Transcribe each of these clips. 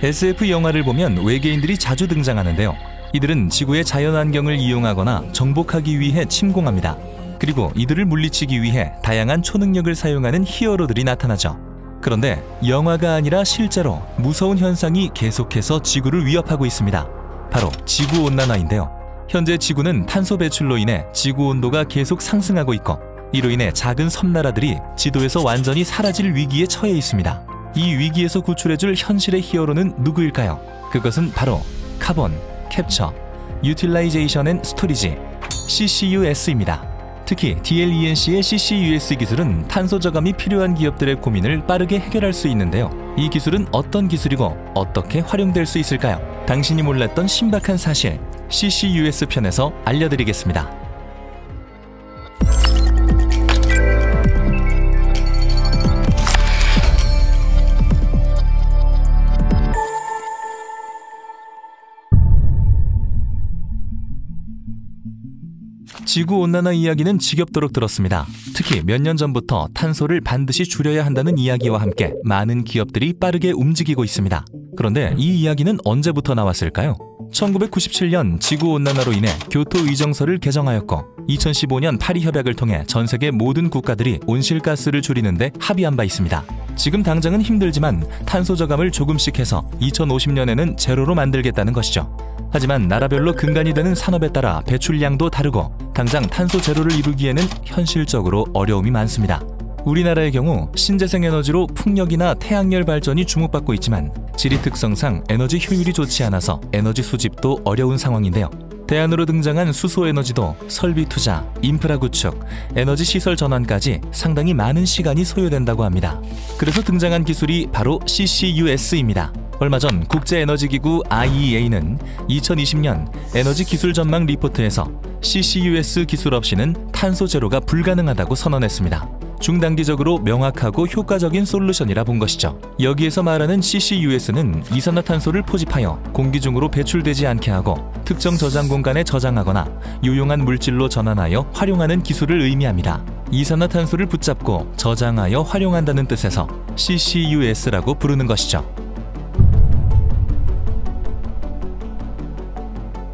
SF 영화를 보면 외계인들이 자주 등장하는데요. 이들은 지구의 자연환경을 이용하거나 정복하기 위해 침공합니다. 그리고 이들을 물리치기 위해 다양한 초능력을 사용하는 히어로들이 나타나죠. 그런데 영화가 아니라 실제로 무서운 현상이 계속해서 지구를 위협하고 있습니다. 바로 지구온난화인데요. 현재 지구는 탄소 배출로 인해 지구 온도가 계속 상승하고 있고, 이로 인해 작은 섬나라들이 지도에서 완전히 사라질 위기에 처해 있습니다. 이 위기에서 구출해줄 현실의 히어로는 누구일까요? 그것은 바로 카본, 캡처, 유틸라이제이션 앤 스토리지, CCUS입니다. 특히 DLENC의 CCUS 기술은 탄소 저감이 필요한 기업들의 고민을 빠르게 해결할 수 있는데요. 이 기술은 어떤 기술이고 어떻게 활용될 수 있을까요? 당신이 몰랐던 신박한 사실, CCUS 편에서 알려드리겠습니다. 지구온난화 이야기는 지겹도록 들었습니다. 특히 몇 년 전부터 탄소를 반드시 줄여야 한다는 이야기와 함께 많은 기업들이 빠르게 움직이고 있습니다. 그런데 이 이야기는 언제부터 나왔을까요? 1997년 지구온난화로 인해 교토 의정서를 개정하였고, 2015년 파리 협약을 통해 전 세계 모든 국가들이 온실가스를 줄이는데 합의한 바 있습니다. 지금 당장은 힘들지만 탄소 저감을 조금씩 해서 2050년에는 제로로 만들겠다는 것이죠. 하지만 나라별로 근간이 되는 산업에 따라 배출량도 다르고 당장 탄소 제로를 이루기에는 현실적으로 어려움이 많습니다. 우리나라의 경우 신재생 에너지로 풍력이나 태양열 발전이 주목받고 있지만 지리 특성상 에너지 효율이 좋지 않아서 에너지 수집도 어려운 상황인데요. 대안으로 등장한 수소에너지도 설비 투자, 인프라 구축, 에너지 시설 전환까지 상당히 많은 시간이 소요된다고 합니다. 그래서 등장한 기술이 바로 CCUS입니다. 얼마 전 국제에너지기구 IEA는 2020년 에너지 기술 전망 리포트에서 CCUS 기술 없이는 탄소 제로가 불가능하다고 선언했습니다. 중단기적으로 명확하고 효과적인 솔루션이라 본 것이죠. 여기에서 말하는 CCUS는 이산화탄소를 포집하여 공기 중으로 배출되지 않게 하고 특정 저장 공간에 저장하거나 유용한 물질로 전환하여 활용하는 기술을 의미합니다. 이산화탄소를 붙잡고 저장하여 활용한다는 뜻에서 CCUS라고 부르는 것이죠.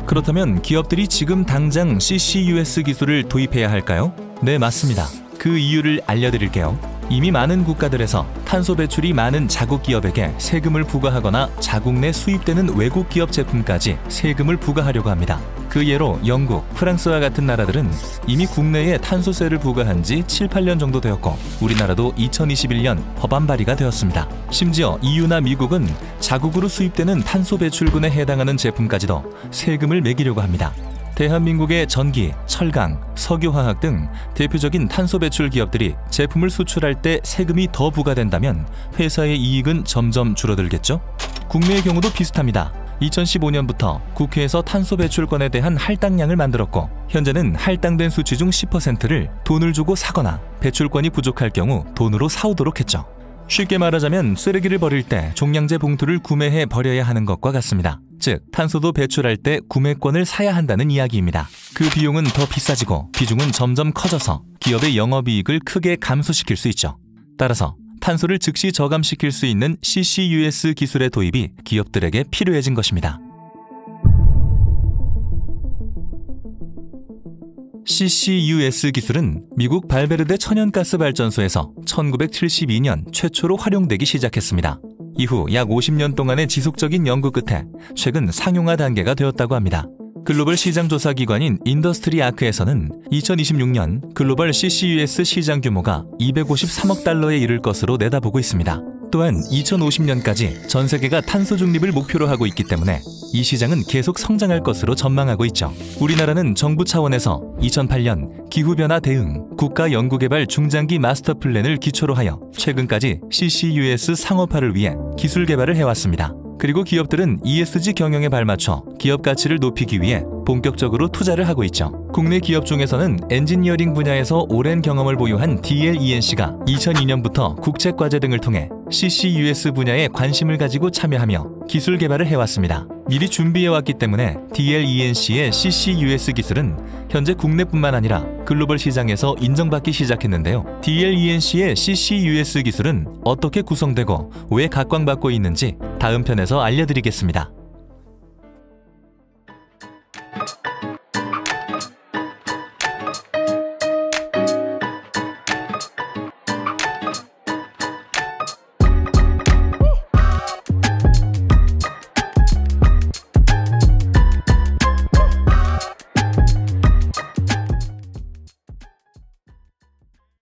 그렇다면 기업들이 지금 당장 CCUS 기술을 도입해야 할까요? 네, 맞습니다. 그 이유를 알려드릴게요. 이미 많은 국가들에서 탄소 배출이 많은 자국 기업에게 세금을 부과하거나 자국 내 수입되는 외국 기업 제품까지 세금을 부과하려고 합니다. 그 예로 영국, 프랑스와 같은 나라들은 이미 국내에 탄소세를 부과한 지 7, 8년 정도 되었고, 우리나라도 2021년 법안 발의가 되었습니다. 심지어 EU나 미국은 자국으로 수입되는 탄소 배출군에 해당하는 제품까지도 세금을 매기려고 합니다. 대한민국의 전기, 철강, 석유화학 등 대표적인 탄소 배출 기업들이 제품을 수출할 때 세금이 더 부과된다면 회사의 이익은 점점 줄어들겠죠? 국내의 경우도 비슷합니다. 2015년부터 국회에서 탄소 배출권에 대한 할당량을 만들었고, 현재는 할당된 수치 중 10%를 돈을 주고 사거나 배출권이 부족할 경우 돈으로 사오도록 했죠. 쉽게 말하자면 쓰레기를 버릴 때 종량제 봉투를 구매해 버려야 하는 것과 같습니다. 즉, 탄소도 배출할 때 구매권을 사야 한다는 이야기입니다. 그 비용은 더 비싸지고 비중은 점점 커져서 기업의 영업이익을 크게 감소시킬 수 있죠. 따라서 탄소를 즉시 저감시킬 수 있는 CCUS 기술의 도입이 기업들에게 필요해진 것입니다. CCUS 기술은 미국 발베르데 천연가스 발전소에서 1972년 최초로 활용되기 시작했습니다. 이후 약 50년 동안의 지속적인 연구 끝에 최근 상용화 단계가 되었다고 합니다. 글로벌 시장 조사 기관인 인더스트리 아크에서는 2026년 글로벌 CCUS 시장 규모가 253억 달러에 이를 것으로 내다보고 있습니다. 또한 2050년까지 전 세계가 탄소 중립을 목표로 하고 있기 때문에 이 시장은 계속 성장할 것으로 전망하고 있죠. 우리나라는 정부 차원에서 2008년 기후변화 대응 국가연구개발 중장기 마스터 플랜을 기초로 하여 최근까지 CCUS 상업화를 위해 기술 개발을 해왔습니다. 그리고 기업들은 ESG 경영에 발맞춰 기업 가치를 높이기 위해 본격적으로 투자를 하고 있죠. 국내 기업 중에서는 엔지니어링 분야에서 오랜 경험을 보유한 DLENC가 2002년부터 국책과제 등을 통해 CCUS 분야에 관심을 가지고 참여하며 기술 개발을 해왔습니다. 미리 준비해왔기 때문에 DLENC의 CCUS 기술은 현재 국내뿐만 아니라 글로벌 시장에서 인정받기 시작했는데요. DLENC의 CCUS 기술은 어떻게 구성되고 왜 각광받고 있는지 다음 편에서 알려드리겠습니다.